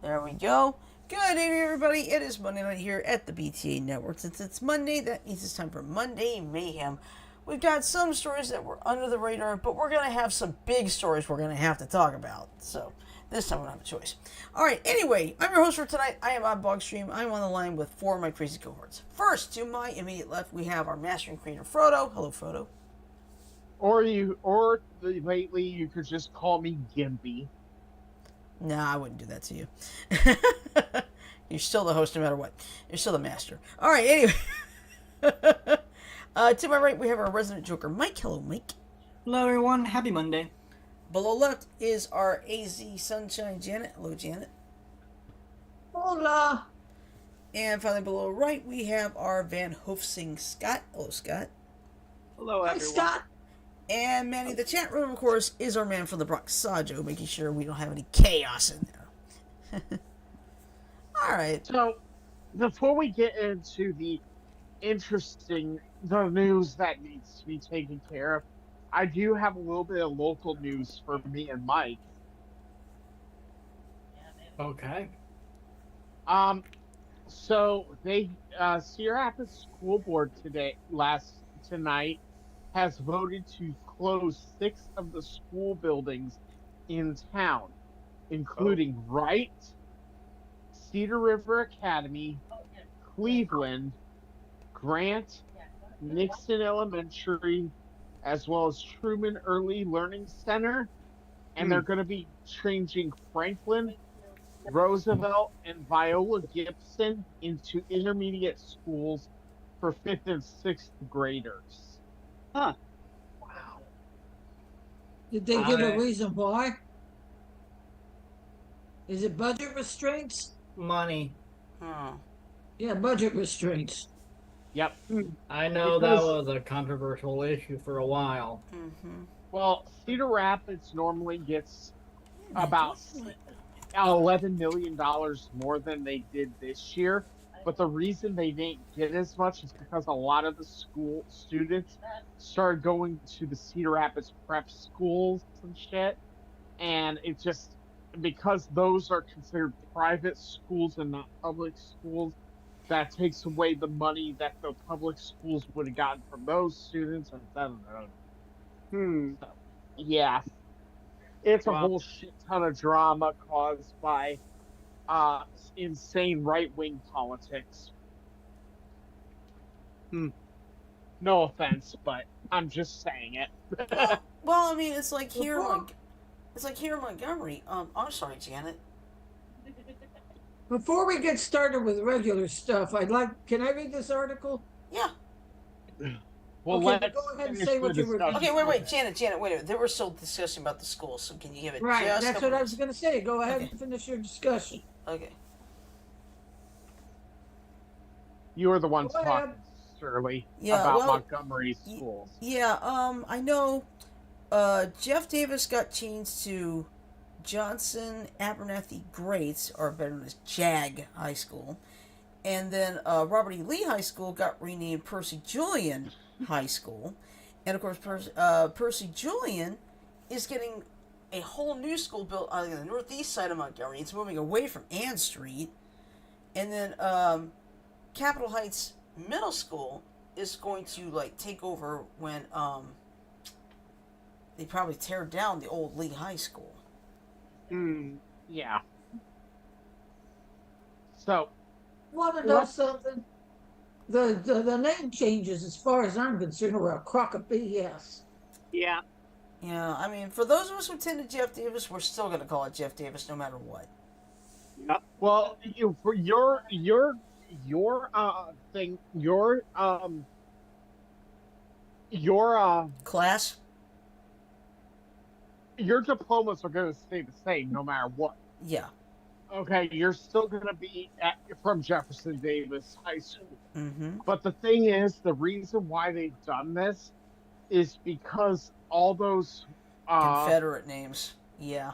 There we go. Good evening, everybody. It is Monday night here at the BTA Network. Since it's Monday, that means it's time for Monday Mayhem. We've got some stories that were under the radar, but we're going to have some big stories we're going to have to talk about. So, this time we don't have a choice. Alright, anyway, I'm your host for tonight. I am on Bogstream. I'm on the line with four of my crazy cohorts. First, to my immediate left, we have our master and creator, Frodo. Hello, Frodo. Lately, you could just call me Gimpy. Nah, I wouldn't do that to you. You're still the host no matter what. You're still the master. Alright, anyway. To my right, we have our resident Joker, Mike. Hello, Mike. Hello, everyone. Happy Monday. Below left is our AZ Sunshine, Janet. Hello, Janet. Hola. And finally, below right, we have our Van Hoofsing, Scott. Hello, Scott. Hello, Hi, everyone. Scott. And manning the chat room, of course, is our man from the Bronx, Sajo, making sure we don't have any chaos in there. Alright. So, before we get into the news that needs to be taken care of, I do have a little bit of local news for me and Mike. Okay. So Cedar Rapids School Board tonight has voted to close 6 of the school buildings in town, including Wright, Cedar River Academy, Cleveland, Grant, Nixon Elementary, as well as Truman Early Learning Center, and they're going to be changing Franklin, Roosevelt, and Viola Gibson into intermediate schools for 5th and 6th graders. Huh. Wow. Did they give a reason why? Is it budget restraints? Money. Yeah, budget restraints. Yep. I know that was a controversial issue for a while. Well, Cedar Rapids normally gets about $11 million more than they did this year. But the reason they didn't get as much is because a lot of the school students started going to the Cedar Rapids prep schools and shit. And it just, because those are considered private schools and not public schools, that takes away the money that the public schools would have gotten from those students. And so, yeah, it's a Well, whole shit ton of drama caused by insane right wing politics. hmm. No offense, but I'm just saying it. Well, I mean, it's like here, Before, it's like here in Montgomery. I'm sorry, Janet. before we get started with regular stuff, can I read this article? Yeah. Well, Okay, let's but go ahead and finish say the what you were discussion. Okay, wait, Janet, wait. They were still discussing about the school, so can you give it Right, just a that's couple what I was minutes? going to say. Go ahead Okay. and finish your discussion. Okay. You were the ones Go ahead. talking, Shirley, Yeah, about well, Montgomery schools. Yeah, I know Jeff Davis got changed to Johnson Abernathy Greats, or better known as JAG High School. And then Robert E. Lee High School got renamed Percy Julian High School. And of course, Percy Julian is getting a whole new school built on the northeast side of Montgomery. It's moving away from Ann Street. And then Capitol Heights Middle School is going to take over when they probably tear down the old Lee High School. Yeah. So, Want to know something? The name changes, as far as I'm concerned, are a crock of BS. Yeah. Yeah, I mean, for those of us who attended Jeff Davis, we're still going to call it Jeff Davis no matter what. Yep. well, for your thing, Class? your diplomas are going to stay the same no matter what. Yeah. Okay, you're still going to be from Jefferson Davis High School. Mm-hmm. But the thing is, the reason why they've done this is because all those Confederate names. Yeah.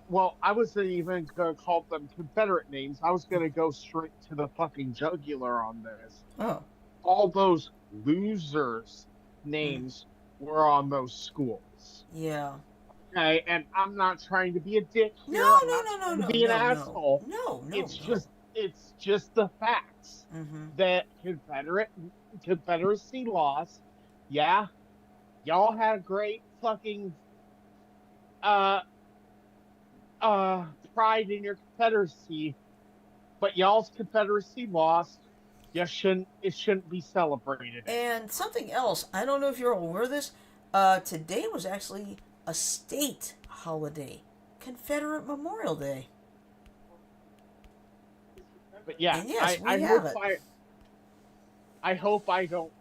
well, I wasn't even going to call them Confederate names. I was going to go straight to the fucking jugular on this. Oh. All those losers' names were on those schools. Yeah. Okay, and I'm not trying to be a dick here. No, I'm no, not no, trying no, to be an no, asshole. no. It's just the facts Mm-hmm. that Confederacy lost. Yeah, y'all had a great fucking pride in your Confederacy, but y'all's Confederacy lost. It shouldn't be celebrated. And something else, I don't know if you're aware of this, today was actually a state holiday. Confederate Memorial Day. But yeah, And yes, we have it. I hope I don't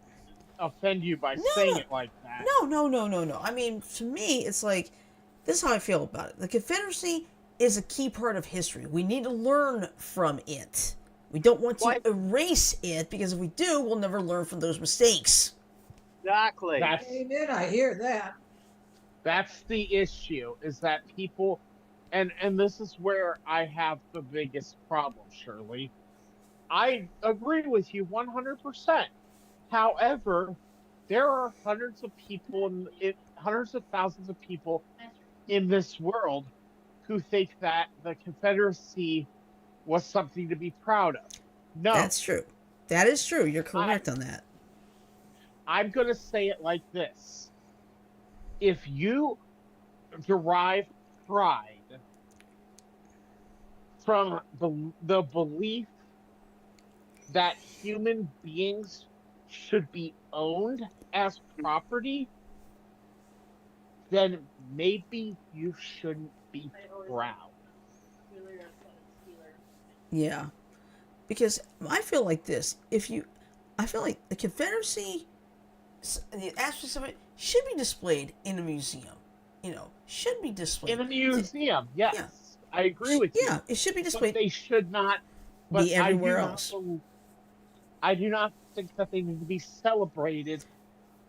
offend you by saying it like that. No. I mean, to me, it's like, this is how I feel about it. The Confederacy is a key part of history. We need to learn from it. We don't want to erase it, because if we do, we'll never learn from those mistakes. Exactly. Amen, I hear that. That's the issue, is that people, and this is where I have the biggest problem, Shirley. I agree with you 100%. However, there are hundreds of thousands of people in this world who think that the Confederacy was something to be proud of. No. That's true. That is true. You're correct on that. I'm going to say it like this. If you derive pride from the belief that human beings should be owned as property, then maybe you shouldn't be proud. Yeah. Because I feel like this. I feel like the Confederacy, the aspects of it, should be displayed in a museum. Should be displayed. In a museum, yes. Yeah. I agree with you. Yeah, it should be displayed. But they should not be everywhere else. I do not think that they need to be celebrated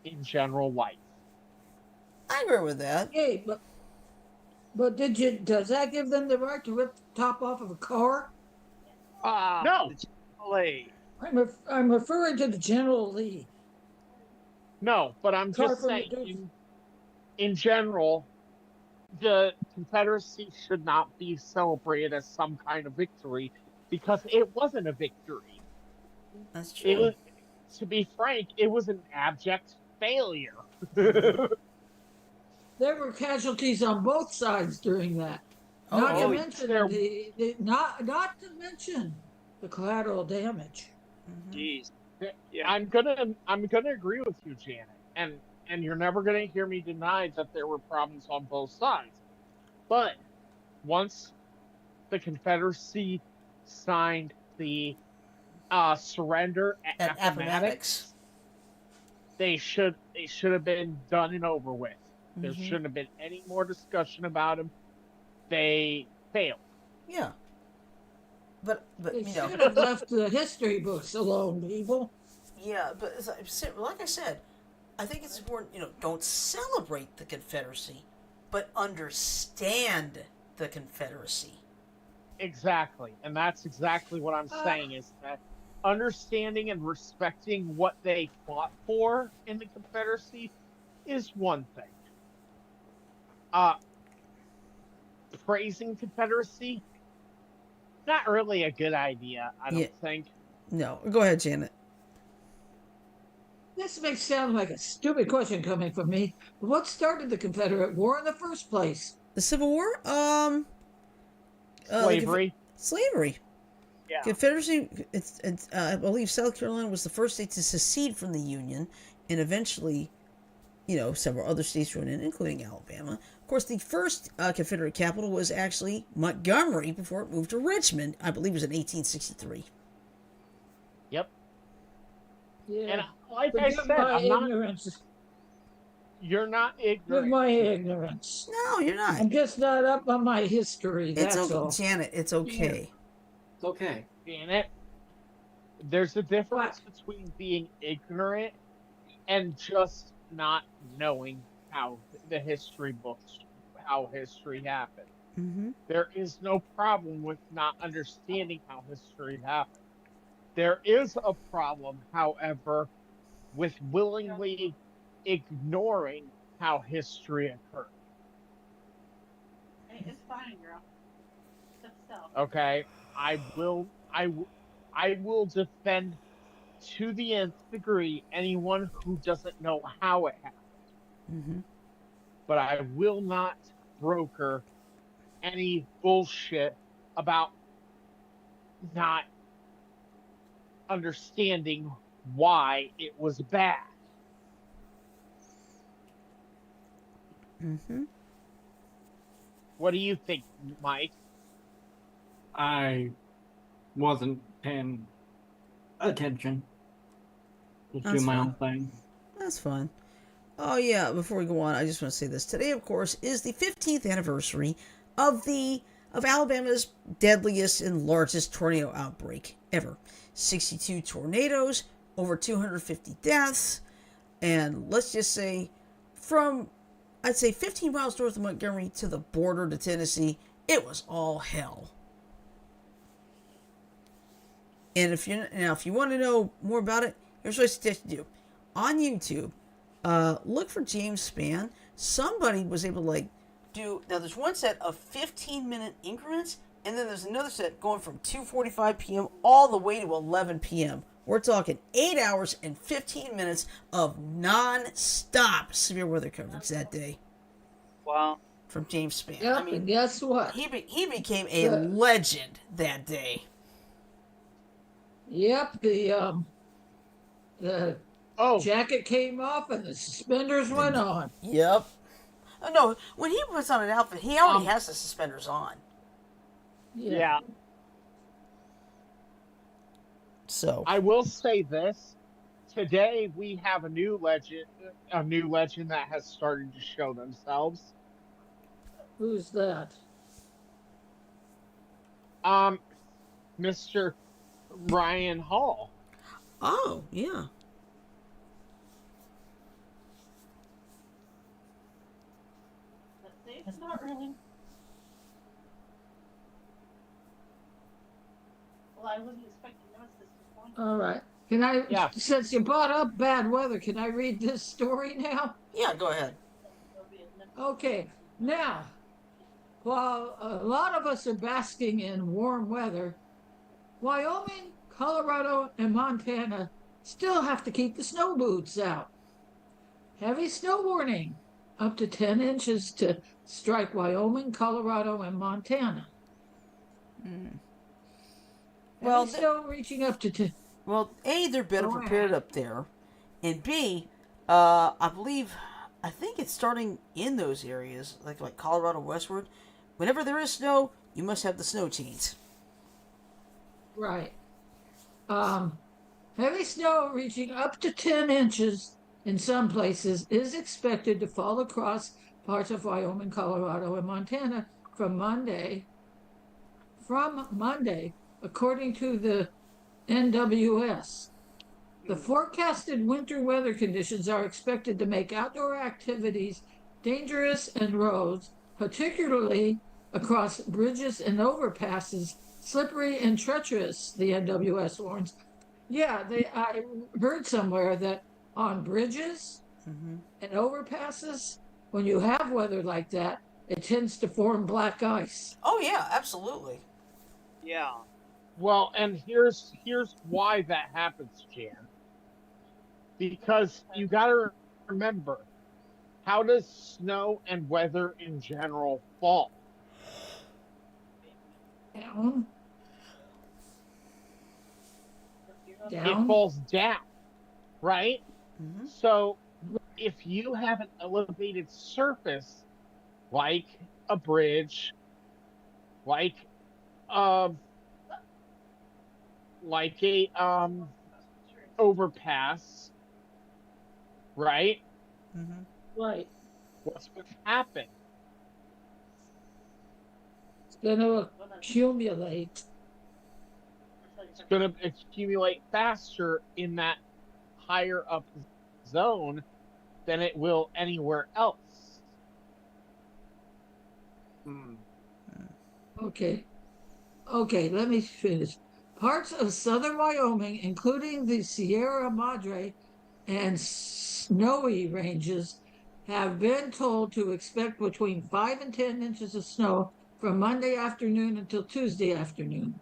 in general life. I agree with that. Hey, but But does that give them the right to rip the top off of a car? No. The Chick-fil-A. I'm referring to the General Lee. No, but I'm Car just from saying, the in general, the Confederacy should not be celebrated as some kind of victory because it wasn't a victory. That's It true. was, to be frank, it was an abject failure. There were casualties on both sides during that. Oh, Not to yeah. mention there- not to mention the collateral damage. Jeez. Yeah. I'm gonna agree with you, Janet, and you're never gonna hear me deny that there were problems on both sides. But once the Confederacy signed the surrender at At Appomattox, Appomattox. they should have been done and over with. There Mhm. shouldn't have been any more discussion about them. They failed. Yeah. But They you know. should have left the history books alone, people. Yeah, but like I said, I think it's important, don't celebrate the Confederacy, but understand the Confederacy. Exactly. And that's exactly what I'm saying is that understanding and respecting what they fought for in the Confederacy is one thing. Praising Confederacy, not really a good idea, I don't think. No, go ahead, Janet. This may sound like a stupid question coming from me, but what started the Confederate War in the first place? The Civil War? Slavery. Slavery. Yeah. Confederacy, I believe South Carolina was the first state to secede from the Union, and eventually, several other states joined in, including Alabama. Of course, the first Confederate capital was actually Montgomery before it moved to Richmond. I believe it was in 1863. Yep. Yeah. And like I Forgive said, my I'm not. ignorance. You're not Forgive ignorant. my ignorance. No, you're not. I'm just not up on my history. It's That's okay, all. Janet. It's okay. It's okay. Janet, there's a difference between being ignorant and just not knowing how the history books, how history happened. Mm-hmm. There is no problem with not understanding how history happened. There is a problem, however, with willingly ignoring how history occurred. Hey, it's fine, girl. Just so. Okay, I will defend to the nth degree anyone who doesn't know how it happened. Mm-hmm. But I will not broker any bullshit about not understanding why it was bad. Mm-hmm. What do you think, Mike? I wasn't paying attention. Just That's do my fine. own thing. That's fun. Oh yeah, before we go on, I just want to say this. Today, of course, is the 15th anniversary of Alabama's deadliest and largest tornado outbreak ever. 62 tornadoes, over 250 deaths, and let's just say from I'd say 15 miles north of Montgomery to the border to Tennessee, it was all hell. And if you want to know more about it, here's what I suggest you do. On YouTube, look for James Spann. Somebody was able to now there's one set of 15-minute increments, and then there's another set going from 2:45 p.m. all the way to 11 p.m. We're talking 8 hours and 15 minutes of non-stop severe weather coverage that day. Wow. From James Spann. Yep, and guess what? He became a legend that day. Yep, the jacket came off and the suspenders went on. Yep. Oh, no, when he puts on an outfit, he already has the suspenders on. Yeah. So I will say this. Today we have a new legend that has started to show themselves. Who's that? Mr. Ryan Hall. Oh, yeah. Let's see. It's not really. Well, I wasn't expecting to notice this morning. All right. Can I, Yeah. since you brought up bad weather, can I read this story now? Yeah, go ahead. Okay. Now, while a lot of us are basking in warm weather, Wyoming, Colorado, and Montana still have to keep the snow boots out. Heavy snow warning, up to 10 inches to strike Wyoming, Colorado, and Montana. Well, Heavy snow reaching up to 10. Well, A, they're better Go prepared ahead. up there, and B, I think it's starting in those areas, like Colorado westward. Whenever there is snow, you must have the snow chains. Right. Heavy snow reaching up to 10 inches in some places is expected to fall across parts of Wyoming, Colorado, and Montana from Monday. According to the NWS. The forecasted winter weather conditions are expected to make outdoor activities dangerous and roads, particularly across bridges and overpasses, slippery and treacherous, the NWS warns. Yeah, I heard somewhere that on bridges and overpasses, when you have weather like that, it tends to form black ice. Oh yeah, absolutely. Yeah. Well, and here's why that happens, Jan. Because you got to remember, how does snow and weather in general fall? Down. It falls down, right? Mm-hmm. So if you have an elevated surface like a bridge, like a overpass, right? Mm-hmm. Right. What's going to happen? It's going to accumulate. It's going to accumulate faster in that higher up zone than it will anywhere else. Okay. Okay, let me finish. Parts of southern Wyoming, including the Sierra Madre and Snowy ranges, have been told to expect between 5 and 10 inches of snow from Monday afternoon until Tuesday afternoon.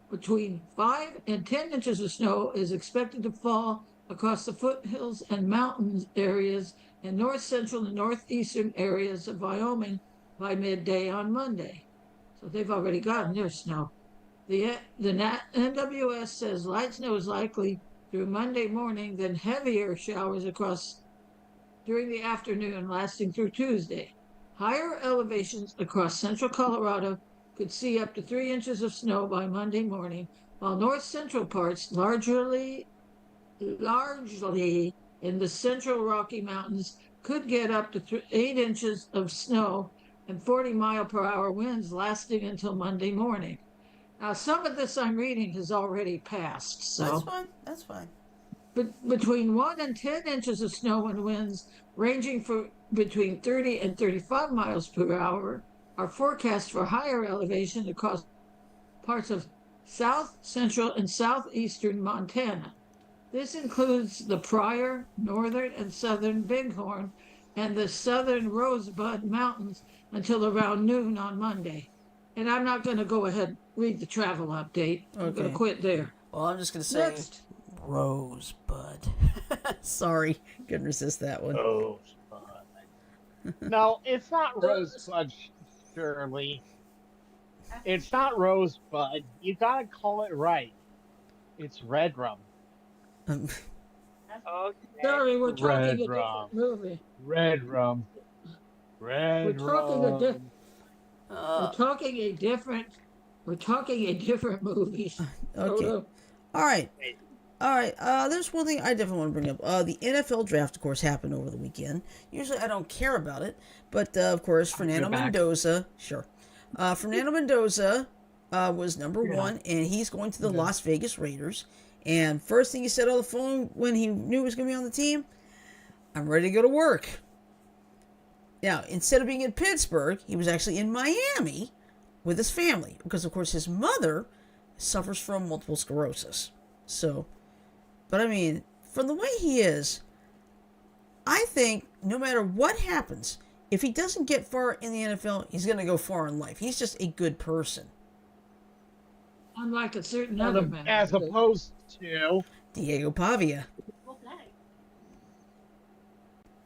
Between 5 and 10 inches of snow is expected to fall across the foothills and mountains areas in north central and northeastern areas of Wyoming by midday on Monday. So they've already gotten their snow. The NWS says light snow is likely through Monday morning, then heavier showers across during the afternoon lasting through Tuesday. Higher elevations across central Colorado could see up to 3 inches of snow by Monday morning, while north central parts, largely in the central Rocky Mountains, could get up to 8 inches of snow and 40-mile-per-hour winds lasting until Monday morning. Now, some of this I'm reading has already passed, so That's fine. That's fine. between 1 and 10 inches of snow and winds ranging from between 30 and 35 miles per hour are forecast for higher elevation across parts of south, central, and southeastern Montana. This includes the Pryor, northern and southern Bighorn, and the southern Rosebud Mountains until around noon on Monday. And I'm not going to go ahead and read the travel update. I'm going to quit there. Well, I'm just going to say Next. Rosebud. Sorry, couldn't resist that one. No, it's not Rosebud, Shirley. It's not Rosebud. You gotta call it right. It's Red Rum. Okay. Sorry, we're talking Red a Rum. different movie. Red Rum. Red We're talking a Rum. We're talking a different movie. Okay. All right. There's one thing I definitely want to bring up. The NFL draft, of course, happened over the weekend. Usually I don't care about it, but of course, Fernando Mendoza, Fernando Mendoza was number one, and he's going to the Las Vegas Raiders. And first thing he said on the phone when he knew he was going to be on the team, I'm ready to go to work. Now, instead of being in Pittsburgh, he was actually in Miami with his family, because of course his mother suffers from multiple sclerosis. So, but I mean, from the way he is, I think no matter what happens, if he doesn't get far in the NFL, he's going to go far in life. He's just a good person. Unlike a certain other man. As opposed to... Diego Pavia. Okay.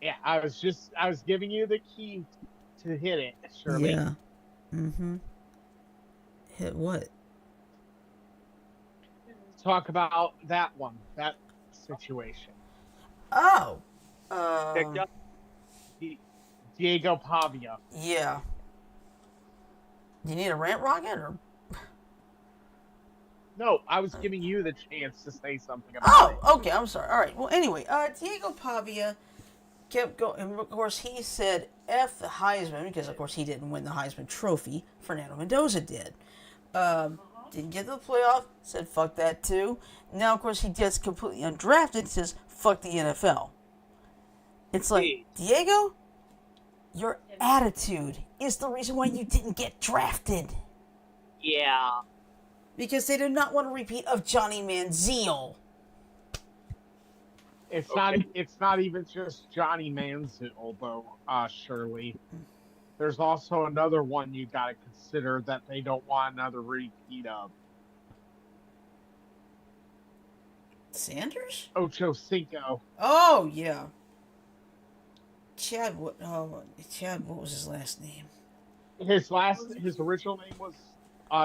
Yeah, I was giving you the key to hit it, Shirley. Yeah. Mm-hmm. Hit what? Talk about that situation. Oh. Picked up. Diego Pavia. Yeah. Do you need a rant rocket or? No, I was giving you the chance to say something about it. Oh, okay. I'm sorry. All right. Well, anyway, Diego Pavia kept going. And of course, he said F the Heisman because, of course, he didn't win the Heisman Trophy. Fernando Mendoza did. Didn't get to the playoff. Said fuck that too. Now, of course, he gets completely undrafted. Says fuck the NFL. It's like, Diego, your attitude is the reason why you didn't get drafted. Yeah. Because they did not want a repeat of Johnny Manziel. It's not even just Johnny Manziel though, Shirley. There's also another one you gotta consider that they don't want another repeat of. Sanders? Ocho Cinco. Oh, yeah. Chad, what was his last name? His original name was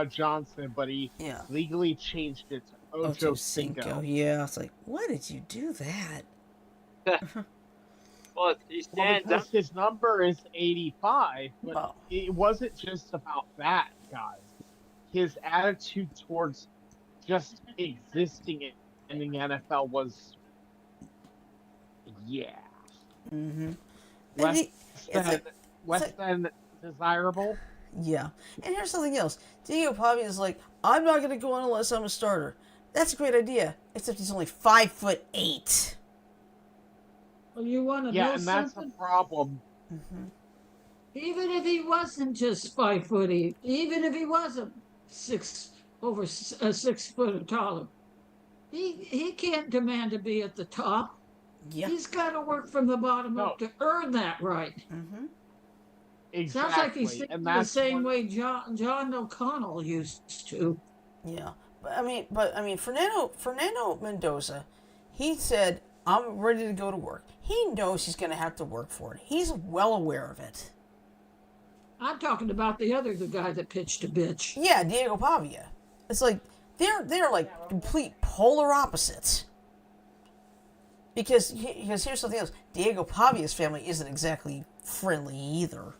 Johnson, but he legally changed it to Ocho Cinco. Yeah, it's like, why did you do that? Well, he stands because up. his number is 85, but it wasn't just about that, guys. His attitude towards just existing in the NFL was, Mm-hmm. less than desirable. Yeah. And here's something else. Diego Pavia is like, I'm not going to go on unless I'm a starter. That's a great idea, except he's only 5'8". Well, you want to know Yeah, and that's something? a problem. Mm-hmm. Even if he wasn't just 5 foot, even if he wasn't 6 foot or taller, he can't demand to be at the top. Yeah. He's got to work from the bottom up to earn that right. Mm-hmm. Exactly. Sounds like he's thinking the same way John O'Connell used to. Yeah. But I mean, Fernando Mendoza, he said, I'm ready to go to work. He knows he's going to have to work for it. He's well aware of it. I'm talking about the guy that pitched a bitch. Yeah, Diego Pavia. It's like they're like complete polar opposites. Because here's something else. Diego Pavia's family isn't exactly friendly either.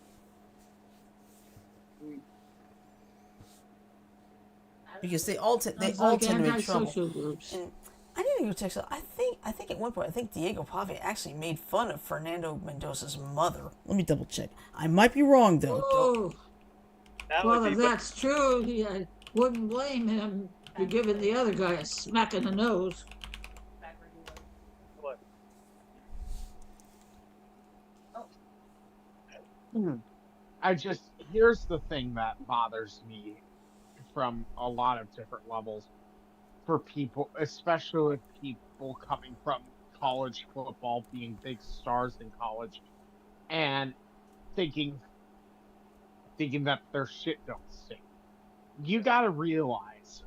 Because they all tend to make trouble. Groups. And I need to go check. I think at one point, Diego Pavia actually made fun of Fernando Mendoza's mother. Let me double check. I might be wrong though. Oh, well, if Be that's true, I wouldn't blame him for giving the other guy a smack in the nose. what? Here's the thing that bothers me from a lot of different levels for people, especially with people coming from college football, being big stars in college, and thinking that their shit don't stink. You gotta realize,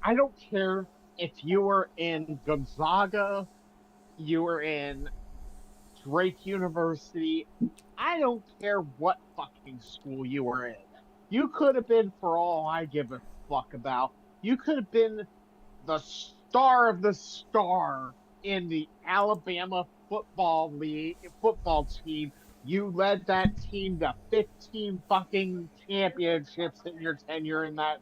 I don't care if you were in Gonzaga, you were in Drake University, I don't care what fucking school you were in. You could have been, for all I give a fuck about, you could have been the star of the star in the Alabama football team. You led that team to 15 fucking championships in your tenure in that,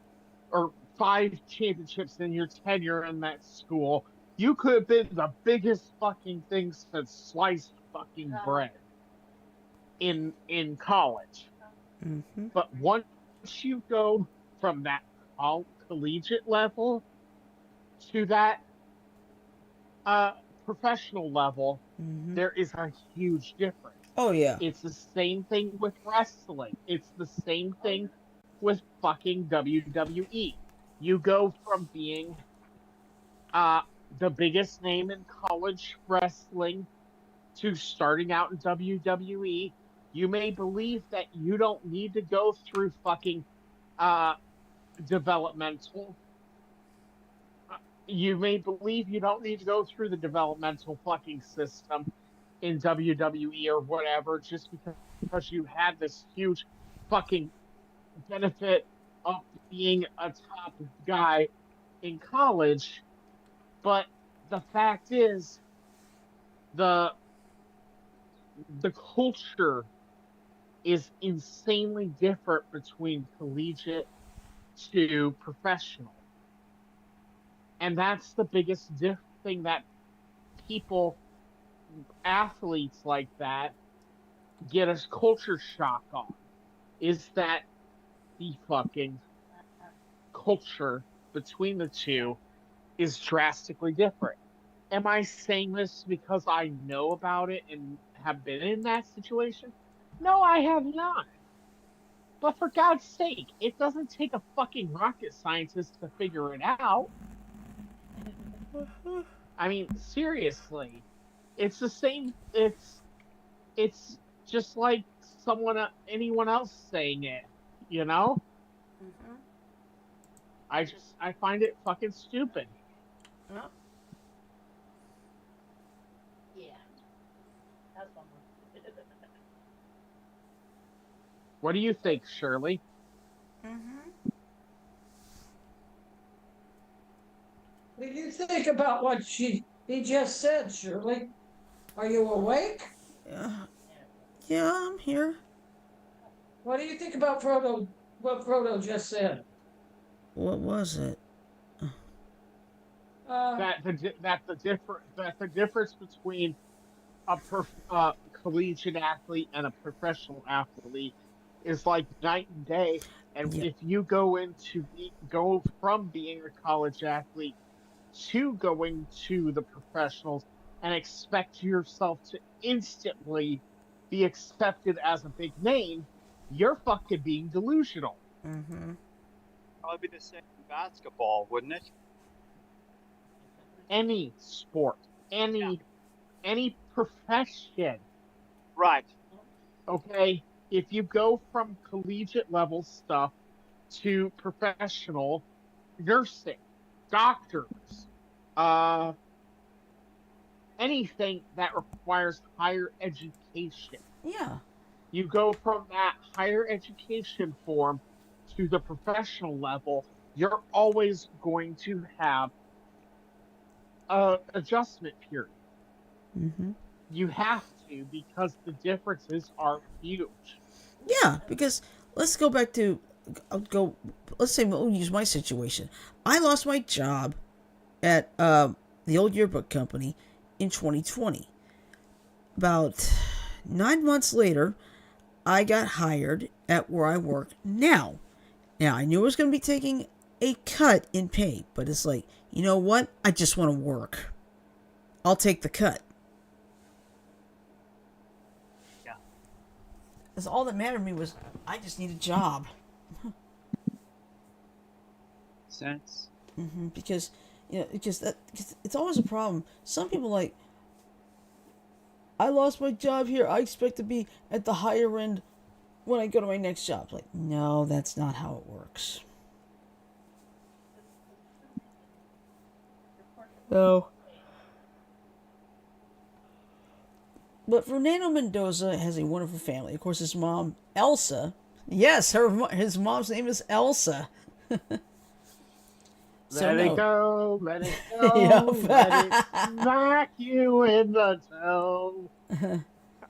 or 5 championships in your tenure in that school. You could have been the biggest fucking thing since sliced fucking bread in college. Mm-hmm. But once you go from that collegiate level to that professional level, there is a huge difference. Oh yeah. It's the same thing with wrestling. It's the same thing with fucking WWE. You go from being the biggest name in college wrestling to starting out in WWE. You may believe that you don't need to go through fucking uh developmental. You may believe you don't need to go through the developmental fucking system in WWE or whatever just because you had this huge fucking benefit of being a top guy in college. But the fact is, the the culture is insanely different between collegiate to professional. And that's the biggest thing that people, athletes like that, get a culture shock on, is that the fucking culture between the two is drastically different. Am I saying this because I know about it and have been in that situation? No, I have not. But for God's sake, it doesn't take a fucking rocket scientist to figure it out. I mean, seriously. It's the same it's just like anyone else saying it, you know? Mm-hmm. I find it fucking stupid. Yep. Yeah. That's one more. What do you think, Shirley? Mm-hmm. What do you think about what he just said, Shirley? Are you awake? Yeah, I'm here. What do you think about what Frodo just said? What was it? That the difference between collegiate athlete and a professional athlete is like night and day. And Yeah. if you go from being a college athlete to going to the professionals and expect yourself to instantly be accepted as a big name, you're fucking being delusional. Mm-hmm. Probably be the same in basketball, wouldn't it? Any sport, any profession. Right. Okay, if you go from collegiate level stuff to professional nursing, doctors, uh, anything that requires higher education, Yeah. you go from that higher education form to the professional level, you're always going to have a adjustment period. Mm-hmm. You have to because the differences are huge. Yeah, because let's go back to let's say we'll use my situation. I lost my job at the old yearbook company in 2020. About 9 months later, I got hired at where I work now. Now, I knew I was going to be taking a cut in pay, but it's like, you know what? I just want to work. I'll take the cut. Yeah. Because all that mattered to me was I just need a job. Sense. Mm-hmm. Because because it's always a problem. Some people like, I lost my job here. I expect to be at the higher end when I go to my next job. Like, no, that's not how it works. No. But Fernando Mendoza has a wonderful family. Of course, his mom, Elsa. Yes, his mom's name is Elsa. Let it go, let it go, Yep. let it smack you in the toe.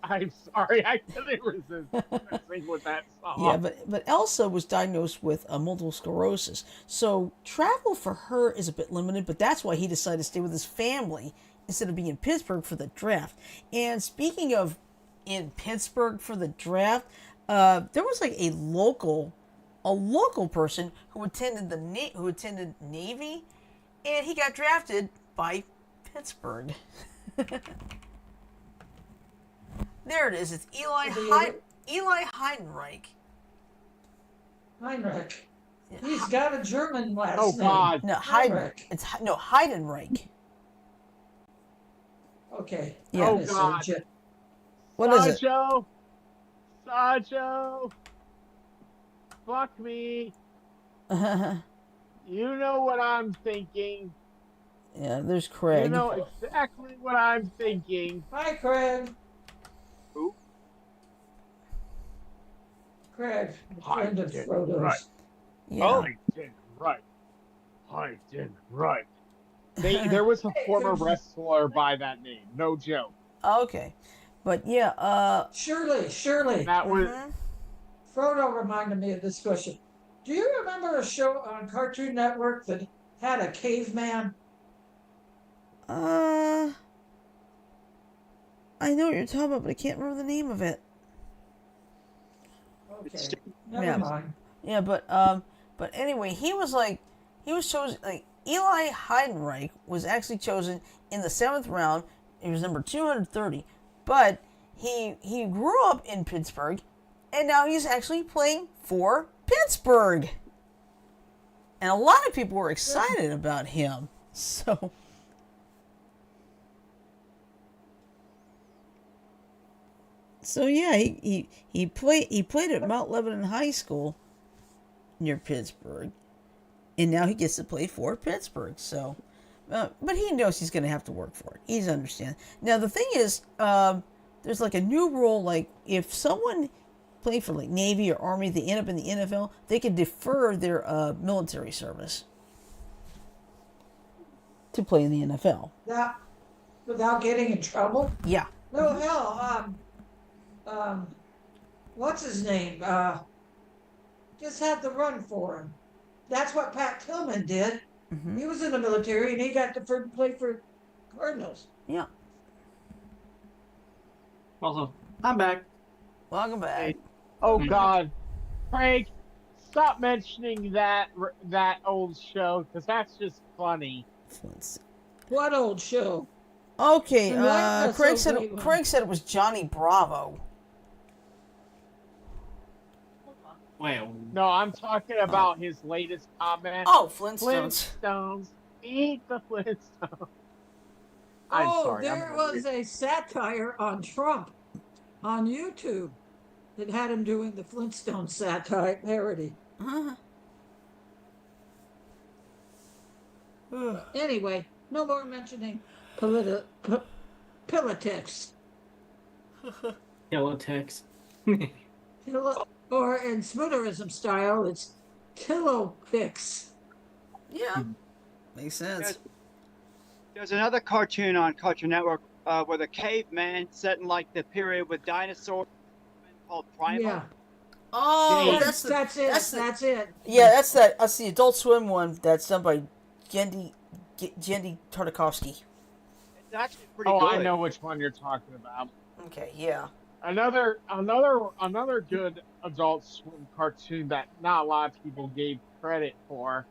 I'm sorry, I couldn't resist sing with that song. Yeah, but Elsa was diagnosed with multiple sclerosis, so travel for her is a bit limited. But that's why he decided to stay with his family instead of being in Pittsburgh for the draft. And speaking of in Pittsburgh for the draft, there was like a local person who attended Navy, and he got drafted by Pittsburgh. There it is. It's Eli Heidenreich. Heinrich. He's got a German last Oh name. God. No, Heinrich. Heidenreich. Okay. Yeah. Oh I God. misheard you. What is it? Sajo. Fuck me. You know what I'm thinking. Yeah, there's You Craig. know exactly what I'm thinking. Hi, Craig. Who? Craig, a I friend of did Frodo's. right. Yeah. Oh. I did right. I did right. There was a former wrestler by that name. No joke. Okay. But yeah, Shirley. That was Frodo reminded me of this question. Do you remember a show on Cartoon Network that had a caveman? I know what you're talking about, but I can't remember the name of it. Okay, Yeah. never mind. Yeah, but anyway, he was chosen, like, Eli Heidenreich was actually chosen in the 7th round. He was number 230, but he grew up in Pittsburgh, and now he's actually playing for Pittsburgh. And a lot of people were excited about him. So yeah, he played at Mount Lebanon High School near Pittsburgh, and now he gets to play for Pittsburgh. So, but he knows he's going to have to work for it. He's understand. Now the thing is, there's like a new rule. Like if someone playing for like Navy or Army, they end up in the NFL, they can defer their military service to play in the NFL. That without getting in trouble? Yeah. No, hell, what's his name? Just had the run for him. That's what Pat Tillman did. Mm-hmm. He was in the military and he got deferred to play for Cardinals. Yeah. Also, I'm back. Welcome back. oh God, Craig, stop mentioning that old show because that's just funny. What old show? Okay, And why is that Craig so said great? Craig said it was Johnny Bravo. Wait, No, I'm talking about his latest comment. Oh, Flintstones. Flintstones, eat the Flintstones. I'm sorry. There was a satire on Trump on YouTube that had him doing the Flintstone satire parody. Uh-huh. Anyway, no more mentioning politics. Teletext. Or in Spoonerism style, it's Tillopix. Yeah, makes sense. There's another cartoon on Cartoon Network where the caveman set in like the period with dinosaurs called Primal. Yeah. Oh, That's it. Yeah, that's the Adult Swim one. That's done by Gendy Tartakovsky. It's actually pretty Oh, good. I know which one you're talking about. Okay, yeah. Another good Adult Swim cartoon that not a lot of people gave credit for,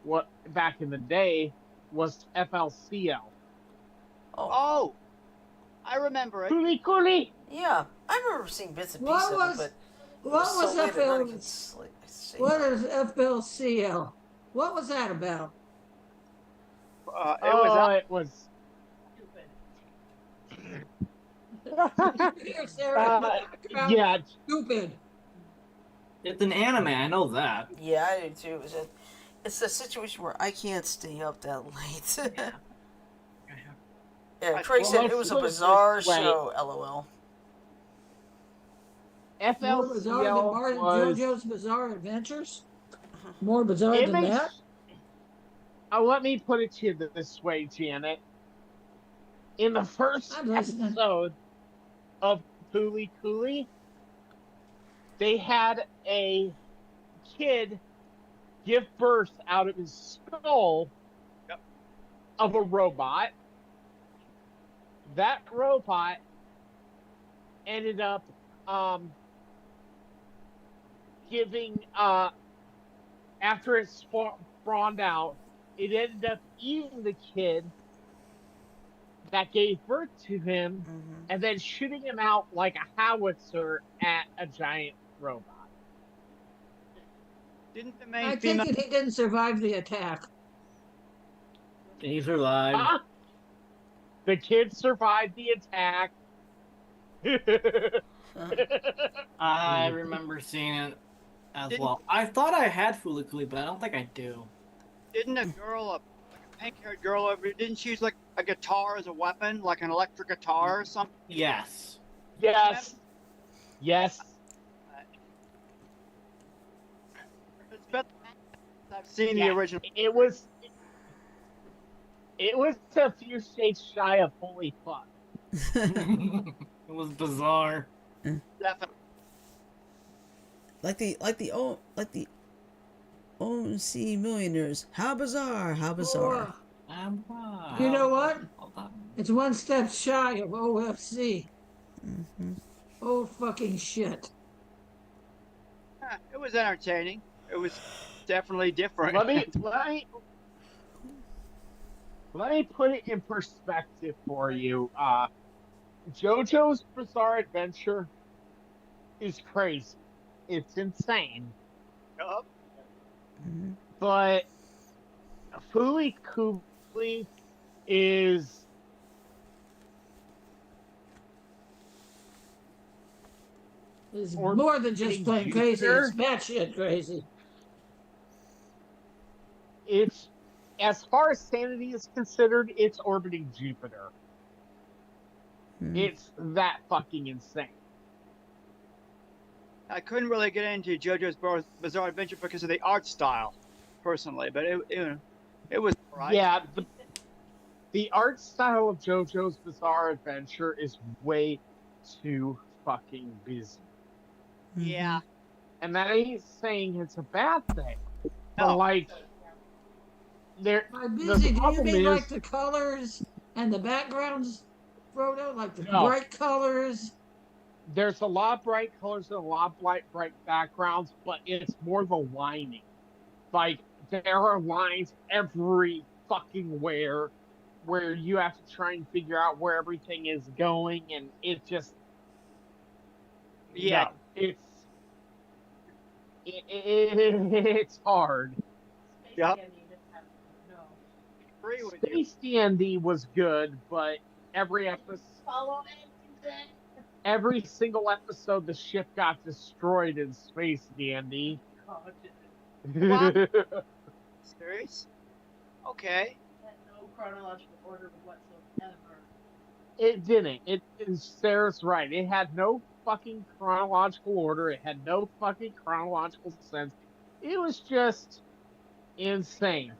what back in the day, was FLCL. Oh, I remember it. Cooley. Yeah, I remember seeing bits and What pieces of was- it, but What so was late at night I FL? could say What that. is FLCL? What was that about? It was You're Sarah, Yeah, stupid. It's an anime, I know that. Yeah, I do too. It's a situation where I can't stay up that late. Yeah, Craig Well, said let's it was a put it this bizarre way. show. LOL. More bizarre than FLCL Martin was. JoJo's Bizarre Adventures? More bizarre It than makes. that? Let me put it to you this way, Janet. In the first I'm listening. episode of Cooley, they had a kid give birth out of his skull of a robot. That robot ended up giving after it spawned out, it ended up eating the kid that gave birth to him and then shooting him out like a howitzer at a giant robot. Didn't the main I take female? it he didn't survive the attack. He survived. Huh? The kid survived the attack. I remember seeing it as well. I thought I had Fulikuli, but I don't think I do. Didn't a girl, like a pink-haired girl, over? Didn't she use like a guitar as a weapon, like an electric guitar or something? Yes. Yes. Yes. It's better. I've seen the original. It was a few shades shy of holy fuck. It was bizarre. Definitely. like the OC millionaires. How bizarre! How bizarre! You know what? It's one step shy of OFC. Mm-hmm. Oh, fucking shit. It was entertaining. It was definitely different. Let me put it in perspective for you. JoJo's Bizarre Adventure is crazy. It's insane. Yup. Mm-hmm. But Fooly Cooley is It's Or more than just plain crazy. Jupiter. It's batshit crazy. it's as far as sanity is considered, it's orbiting Jupiter. Mm-hmm. It's that fucking insane. I couldn't really get into JoJo's Bizarre Adventure because of the art style, personally. But it was right. Yeah, the art style of JoJo's Bizarre Adventure is way too fucking busy. Yeah. And that ain't saying it's a bad thing. But No. like By busy, do you problem mean is- like the colors and the backgrounds, Frodo? Like the No. bright colors? there's a lot of bright colors and a lot of bright backgrounds, but it's more the lining. Like there are lines every fucking where you have to try and figure out where everything is going, and it just Yeah. no, it's hard. Yep. No. Agree with you. Space D&D was good, but every single episode the ship got destroyed in Space D&D. What? Serious? Okay. No chronological order whatsoever. It didn't. Sarah's right. It had no fucking chronological order. It had no fucking chronological sense. It was just insane.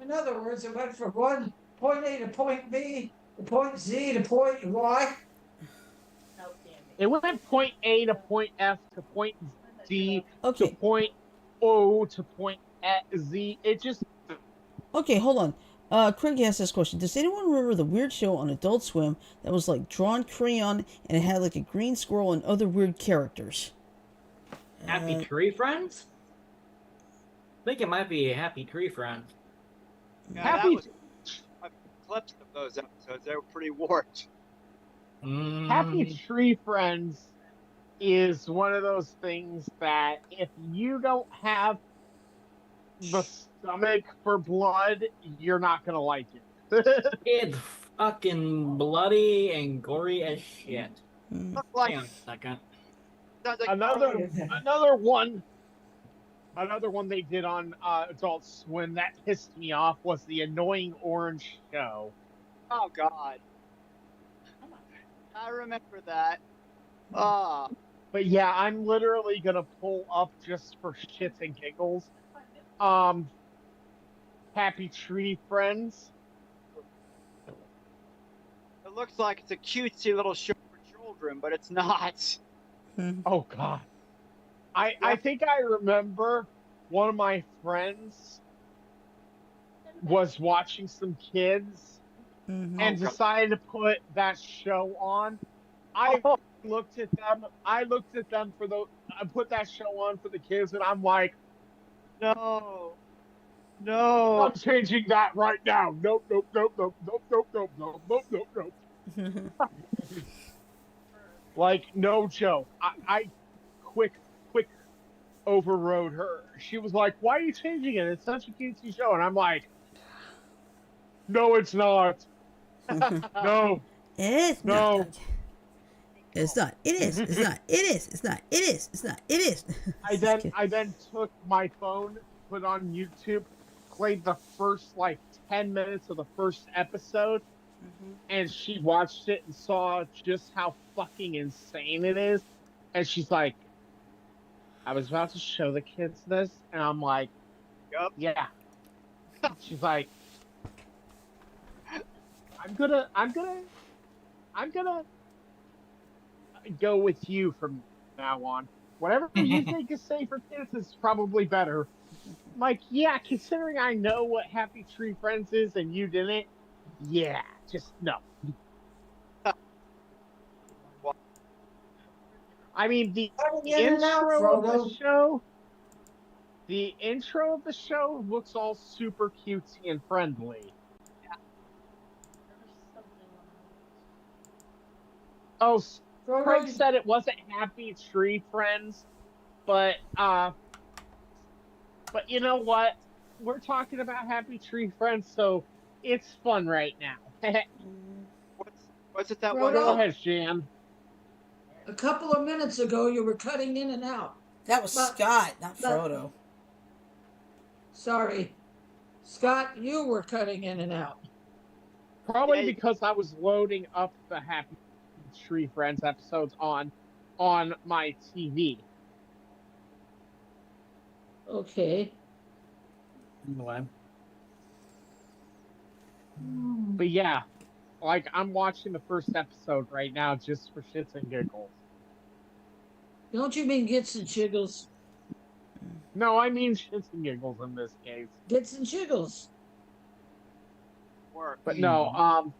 In other words, it went from point A to point B, to point Z to point Y. Outstanding. It went point A to point F to point D to Okay. point O to point Z. It just Okay, hold on. Craig asked this question. Does anyone remember the weird show on Adult Swim that was like drawn crayon and it had like a green squirrel and other weird characters? Happy Tree Friends? I think it might be Happy Tree Friends. Yeah, Happy- that was clips of those episodes. They were pretty warped. Happy Tree Friends is one of those things that if you don't have the stomach for blood, you're not gonna like it. It's fucking bloody and gory as shit. Hmm. Looked like, Hang on a second. sounds like another one they did on Adult Swim that pissed me off was the Annoying Orange Show. oh god. I remember that. Ah. But yeah, I'm literally gonna pull up just for shits and giggles. Happy Tree Friends. It looks like it's a cutesy little show for children, but it's not. Oh god. I think I remember one of my friends was watching some kids Mhm. and decided to put that show on. I looked at them for the I put that show on for the kids and I'm like, No. No. I'm changing that right now. Nope, nope, nope, nope, nope, nope, nope, nope, nope, nope, nope. Like, no joke. I quick overrode her. She was like, "Why are you changing it? It's such a cutesy show." And I'm like, "No, it's not. No, It is no." not. It's not. It is. It's not. It is. It's not. It is. It's not. It is. I then took my phone, put on YouTube, played the first like 10 minutes of the first episode, and she watched it and saw just how fucking insane it is. And she's like, "I was about to show the kids this," and I'm like, Yup. "Yeah." She's like, I'm gonna go with you from now on. Whatever you think is safe for kids is probably better." I'm like, yeah, considering I know what Happy Tree Friends is and you didn't, yeah, just no. I mean, the intro of the show looks all super cutesy and friendly. Oh, Craig said it wasn't Happy Tree Friends, but you know what? We're talking about Happy Tree Friends, so it's fun right now. What's it that Frodo? one? Go ahead, Jan. A couple of minutes ago, you were cutting in and out. That was Scott, not Frodo. Sorry. Scott, you were cutting in and out. Probably because I was loading up the Happy Tree Friends episodes on my TV. Okay. But yeah, like I'm watching the first episode right now just for shits and giggles. Don't you mean Gits and Chiggles? No, I mean shits and giggles in this case. Gits and Chiggles. But no,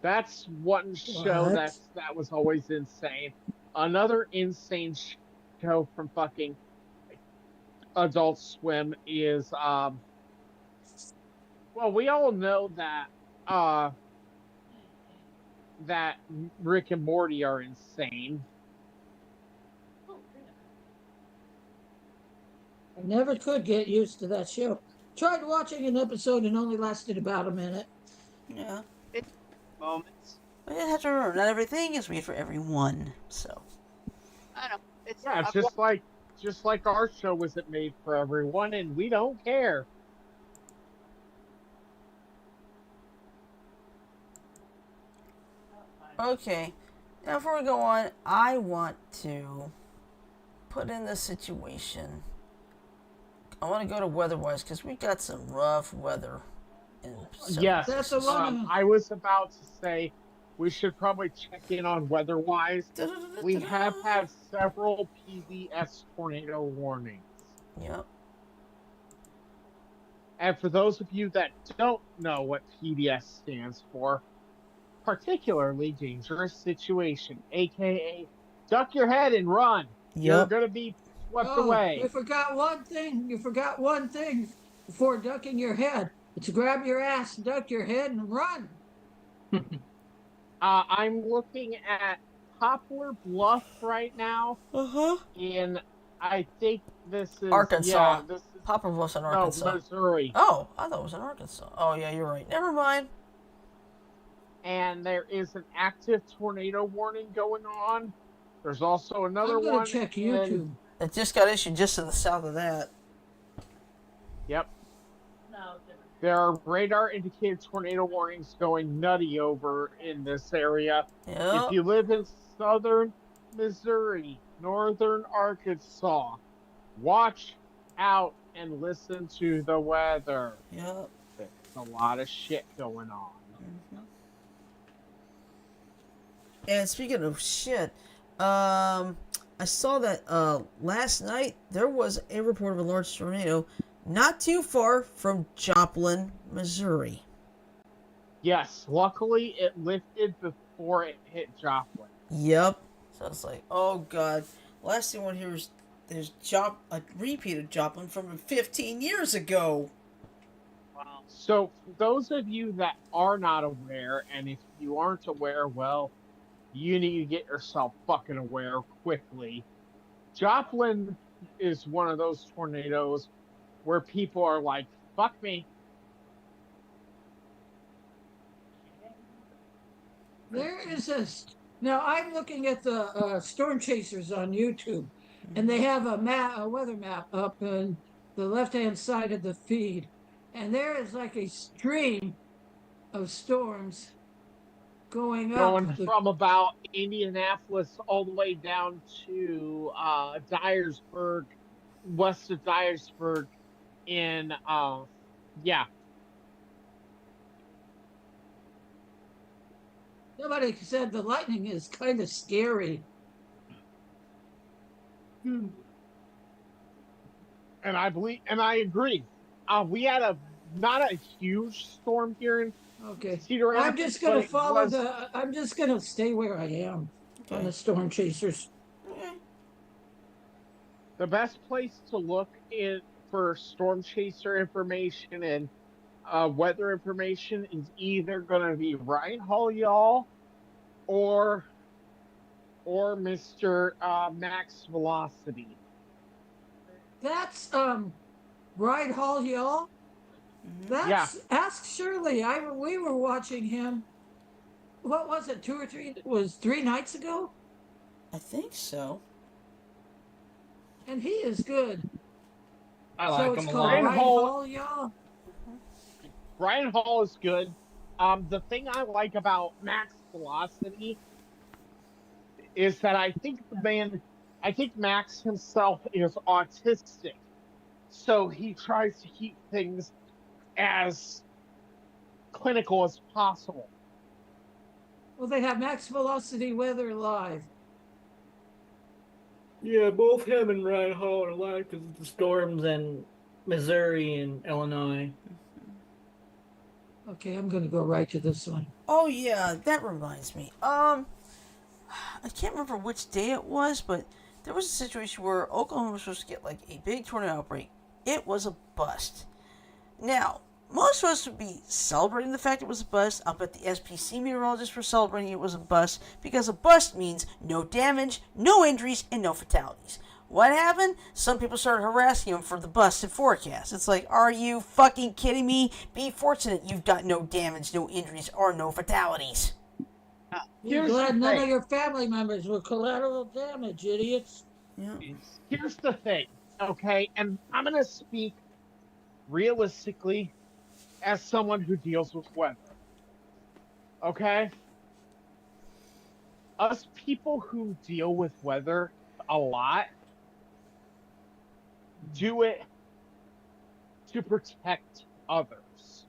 that's one show What? that was always insane. Another insane show from fucking Adult Swim is well, we all know that that Rick and Morty are insane. I never could get used to that show. Tried watching an episode and only lasted about a minute. Yeah. Moments. But you have to remember, not everything is made for everyone. So. I know. It's Yeah, just like our show wasn't made for everyone, and we don't care. Okay. Now, before we go on, I want to put in the situation. I want to go to weather-wise because we got some rough weather. Yes, That's a lot. I was about to say we should probably check in on weather-wise. We have had several PBS tornado warnings. Yep. And for those of you that don't know what PBS stands for, particularly dangerous situation, aka duck your head and run. Yep. You're gonna be swept away. You forgot one thing. You forgot one thing before ducking your head. It's grab your ass, duck your head, and run. I'm looking at Poplar Bluff right now. In I think this is Arkansas. Yeah, this is Poplar Bluff's in Arkansas. No, Missouri. Oh, I thought it was in Arkansas. Oh, yeah, you're right. Never mind. And there is an active tornado warning going on. There's also another I'm gonna one. check YouTube. It just got issued just to the south of that. Yep. No, There are radar indicated tornado warnings going nutty over in this area. Yep. If you live in southern Missouri, northern Arkansas, watch out and listen to the weather. Yep. There's a lot of shit going on. Mm-hmm. And speaking of shit, I saw that last night there was a report of a large tornado not too far from Joplin, Missouri. Yes, luckily it lifted before it hit Joplin. Yep. So it's like, oh god. Last thing I want to hear is there's a repeat of Joplin from 15 years ago. Wow. So, for those of you that are not aware, and if you aren't aware, well, you need to get yourself fucking aware quickly. Joplin is one of those tornadoes where people are like, "Fuck me." There is a. Now I'm looking at the storm chasers on YouTube, and they have a weather map up on the left-hand side of the feed, and there is like a stream of storms going up. Going from about Indianapolis all the way down to Dyersburg, west of Dyersburg, in yeah. Somebody said the lightning is kind of scary. And I agree. We had not a huge storm here in Okay, Cedar Rapids. I'm just going to follow was, I'm just going to stay where I am on the storm chasers. Okay. The best place to look for storm chaser information and weather information is either going to be Ryan Hall, y'all, or Mr. Max Velocity. That's Ride Hall y'all. That's Ask Shirley. We were watching him. What was it? 2 or 3? It was 3 nights ago. I think so. And he is good. I So like it's him a called lot. Ride Hall y'all. Ryan Hall is good. The thing I like about Max Velocity is that I think Max himself is autistic. So he tries to keep things as clinical as possible. Well, they have Max Velocity Weather live. Yeah, both him and Ryan Hall are live because of the storms in Missouri and Illinois. Okay, I'm going to go right to this one. Oh yeah, that reminds me. I can't remember which day it was, but there was a situation where Oklahoma was supposed to get like a big tornado outbreak. It was a bust. Now, most of us would be celebrating the fact it was a bust. I'll bet the SPC meteorologists were celebrating it was a bust because a bust means no damage, no injuries, and no fatalities. What happened? Some people started harassing him for the busted forecast. It's like, are you fucking kidding me? Be fortunate you've got no damage, no injuries, or no fatalities. You're glad none of your family members were collateral damage, idiots. Yeah. Here's the thing, okay? And I'm going to speak realistically as someone who deals with weather. Okay? Us people who deal with weather a lot do it to protect others.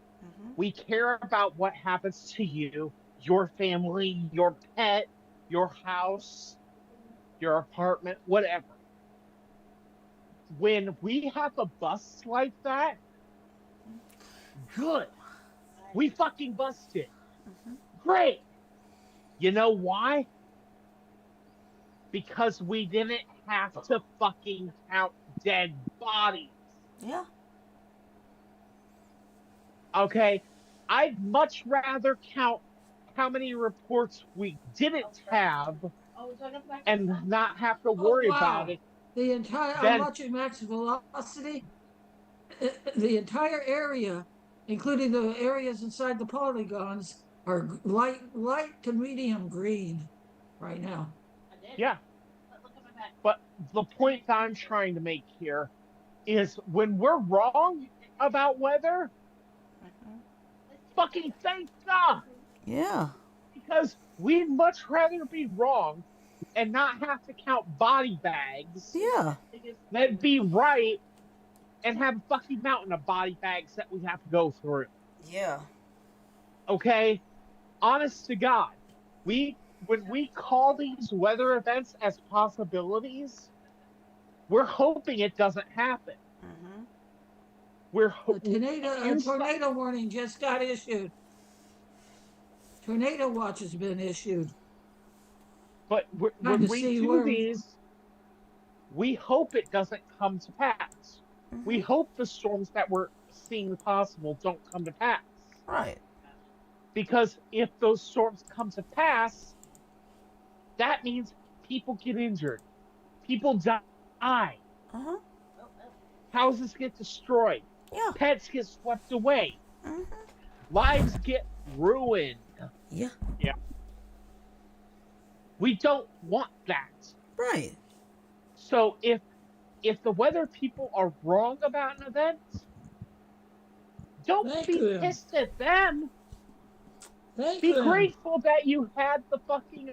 We care about what happens to you, your family, your pet, your house, your apartment, whatever. When we have a bust like that, good. We fucking busted. Great. You know why? Because we didn't have to fucking count dead bodies. Yeah. Okay? I'd much rather count how many reports we didn't have and not have to worry about it. I'm watching Max Velocity. The entire area, including the areas inside the polygons, are light to medium green right now. Yeah. But the point that I'm trying to make here is when we're wrong about weather, fucking thank God. Yeah. Because we'd much rather be wrong and not have to count body bags Yeah. than be right and have a fucking mountain of body bags that we have to go through. Yeah. Okay? Honest to God, when we call these weather events as possibilities, we're hoping it doesn't happen. A tornado warning just got issued. Tornado watch has been issued. But when we do these, we hope it doesn't come to pass. We hope the storms that we're seeing possible don't come to pass. Right. Because if those storms come to pass, that means people get injured. People die. Uh-huh. Houses get destroyed. Yeah. Pets get swept away. Mm-hmm. Lives get ruined. Yeah. We don't want that. Right. So if the weather people are wrong about an event, don't Thank be them. pissed at them. Thank Be them. grateful that you had the fucking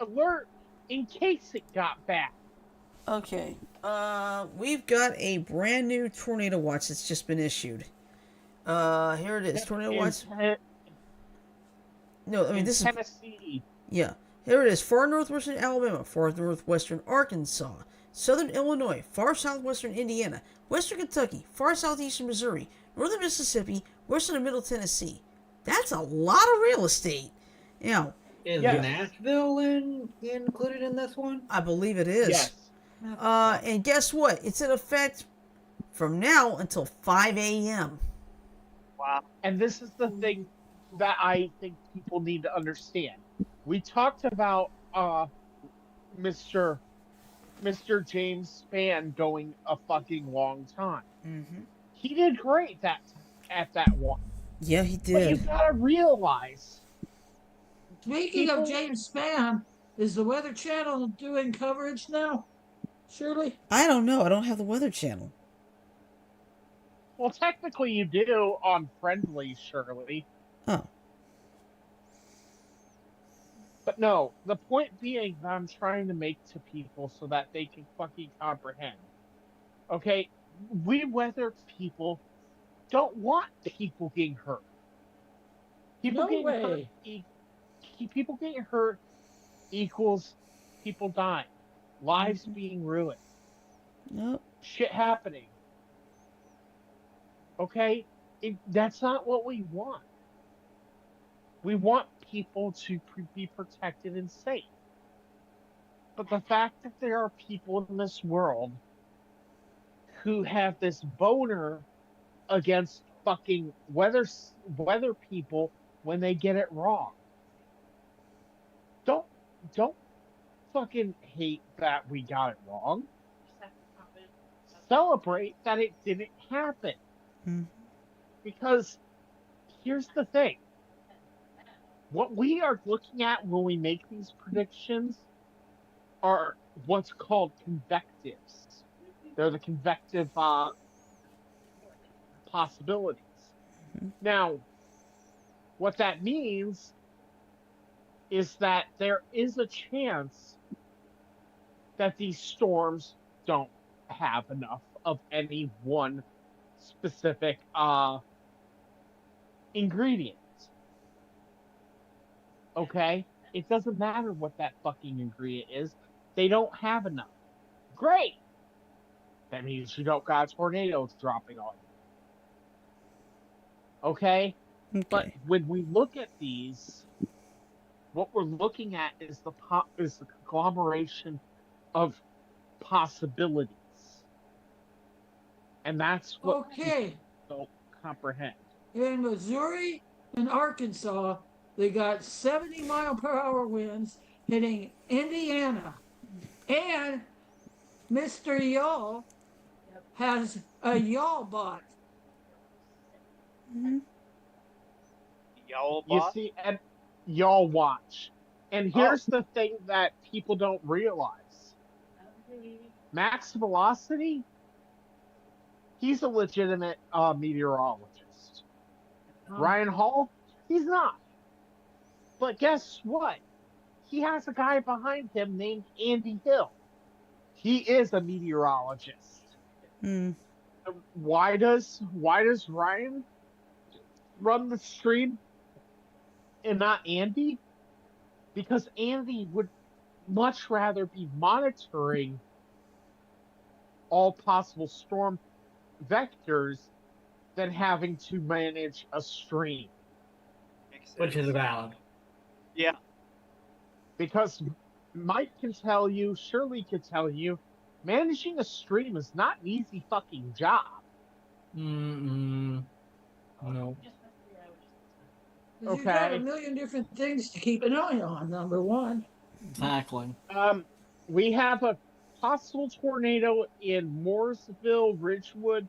alert in case it got bad. Okay. We've got a brand new tornado watch that's just been issued. Here it is. Tornado watch. No, I mean in this is Tennessee. yeah. Here it is. Far northwestern Alabama, far northwestern Arkansas, southern Illinois, far southwestern Indiana, western Kentucky, far southeastern Missouri, northern Mississippi, western and middle Tennessee. That's a lot of real estate. You know, Is Yes. Nashville included in this one? I believe it is. Yes. And guess what? It's in effect from now until 5 a.m. Wow. And this is the thing that I think people need to understand. We talked about Mr. James Spann going a fucking long time. Mm-hmm. He did great at that one. Yeah, he But you did. gotta realize, Speaking of James Spann, is the Weather Channel doing coverage now? Surely? I don't know. I don't have the Weather Channel. well, technically you do on Friendly, Shirley. Oh. But no, the point being that I'm trying to make to people so that they can fucking comprehend. Okay, we weather people don't want people getting hurt. People No getting way. hurt. People getting hurt equals people dying, lives being ruined, Nope. shit happening. Okay, that's not what we want. We want people to be protected and safe. But the fact that there are people in this world who have this boner against fucking weather people when they get it wrong. Don't fucking hate that we got it wrong. Celebrate that it didn't happen. Mm-hmm. Because here's the thing. What we are looking at when we make these predictions are what's called convectives. They're the convective possibilities. Mm-hmm. Now, what that means is that there is a chance that these storms don't have enough of any one specific ingredient. Okay? It doesn't matter what that fucking ingredient is. They don't have enough. Great! That means you don't got tornadoes dropping on you. Okay? Okay. But when we look at these, what we're looking at is the conglomeration of possibilities. And that's what Okay. people don't comprehend. In Missouri and Arkansas, they got 70-mile-per-hour winds hitting Indiana. And Mr. Y'all has a y'all bot. Mm-hmm. Y'all You bot? see, and y'all watch. And here's the thing that people don't realize. Max Velocity, he's a legitimate meteorologist. Ryan Hall, he's not. But guess what? He has a guy behind him named Andy Hill. He is a meteorologist. Mm. Why does Ryan run the stream and not Andy? Because Andy would much rather be monitoring all possible storm vectors than having to manage a stream. Which is valid. Yeah. Because Mike can tell you, Shirley can tell you, managing a stream is not an easy fucking job. No. You've got a Okay. million different things to keep an eye on, number one. Exactly. We have a possible tornado in Mooresville, Ridgewood,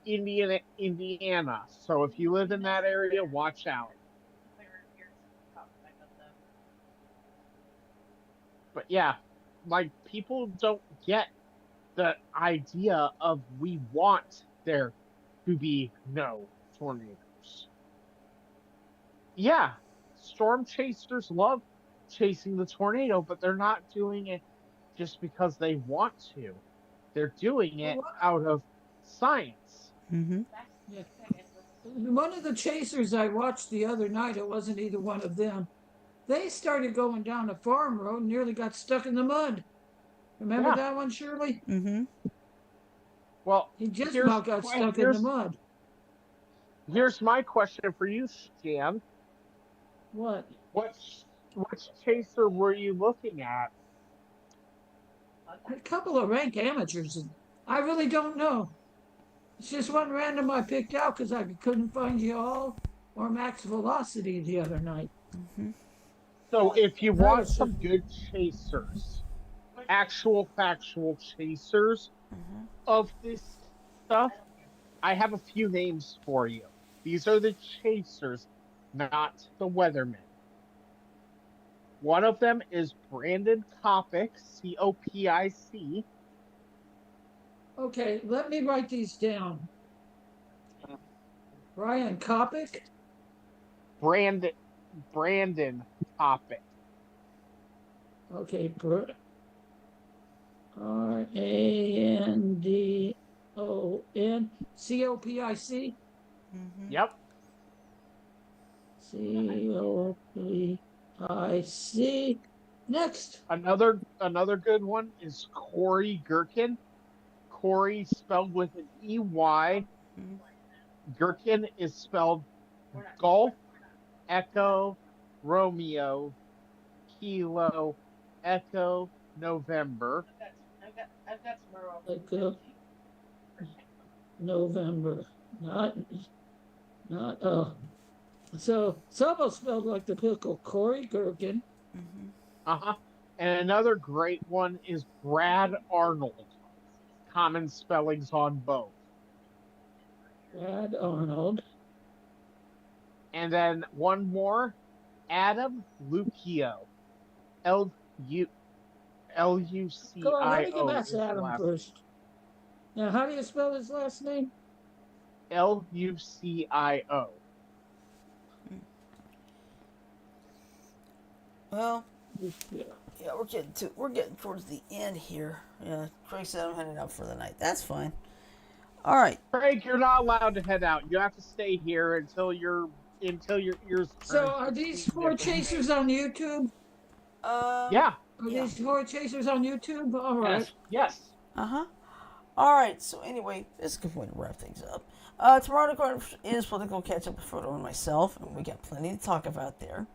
Indiana. So if you live in that area, watch out. But yeah, like people don't get the idea of we want there to be no tornadoes. Yeah, storm chasers love chasing the tornado, but they're not doing it just because they want to. They're doing it out of science. Mm-hmm. Yeah. One of the chasers I watched the other night, it wasn't either one of them. They started going down a farm road and nearly got stuck in the mud. Remember Yeah. that one, Shirley? Mm-hmm. Well, He just about got stuck in the mud. Here's my question for you, Stan. What? Which chaser were you looking at? A couple of rank amateurs. I really don't know. It's just one random I picked out because I couldn't find you all or max velocity the other night. Mm-hmm. So if you want some good chasers, actual factual chasers of this stuff, I have a few names for you. These are the chasers, not the weathermen. One of them is Brandon Kopic, Copic. Okay, let me write these down. Brian Kopic? Brandon Kopic. Okay, Randon Copic. Mm-hmm. Yep. Copic. Next. Another good one is Corey Gherkin. Corey spelled with an EY. Mm-hmm. Gherkin is spelled Golf, Echo, Romeo, Kilo, Echo, November. I've got tomorrow. Echo, November. Not. So it's almost spelled like the pickle. Corey Gherkin. Mm-hmm. Uh-huh. And another great one is Brad Arnold. Common spellings on both. Brad Arnold. And then one more, Adam Lucchio. Lucio. Go on, let me get past Adam first. Now, how do you spell his last name? Lucio. Well, yeah, we're getting towards the end here. Yeah, Craig said I'm heading out for the night. That's fine. All right, Craig, you're not allowed to head out. You have to stay here until your ears. So, are these four chasers on YouTube? Yeah. Are these four chasers on YouTube? All right. Yes. Uh-huh. All right, so anyway, this is a good point to wrap things up. Tomorrow night is political catch-up with Frodo and myself, and we got plenty to talk about there.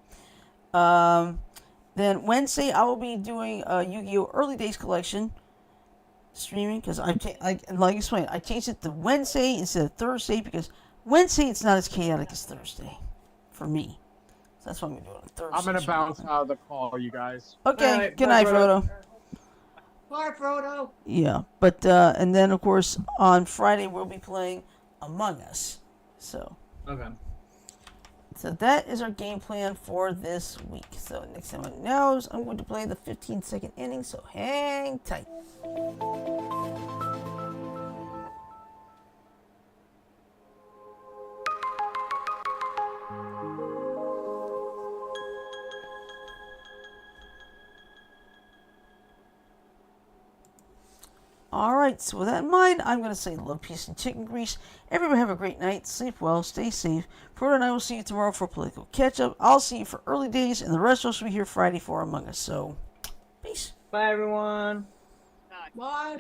Then Wednesday, I will be doing a Yu-Gi-Oh! Early Days collection streaming, because like I explained, I changed it to Wednesday instead of Thursday, because Wednesday it's not as chaotic as Thursday, for me. So that's why I'm going to do it on Thursday. I'm going to bounce out of the call, you guys. Okay, right, good night, Frodo. Bye, Frodo. Yeah, but, and then, of course, on Friday, we'll be playing Among Us. So. Okay. So that is our game plan for this week. So next time it knows, I'm going to play the 15-second inning, so hang tight. Alright, so with that in mind, I'm going to say love, peace, and chicken grease. Everybody have a great night. Sleep well. Stay safe. Frodo and I will see you tomorrow for political catch-up. I'll see you for early days, and the rest of us will be here Friday for Among Us. So, peace. Bye, everyone. Bye.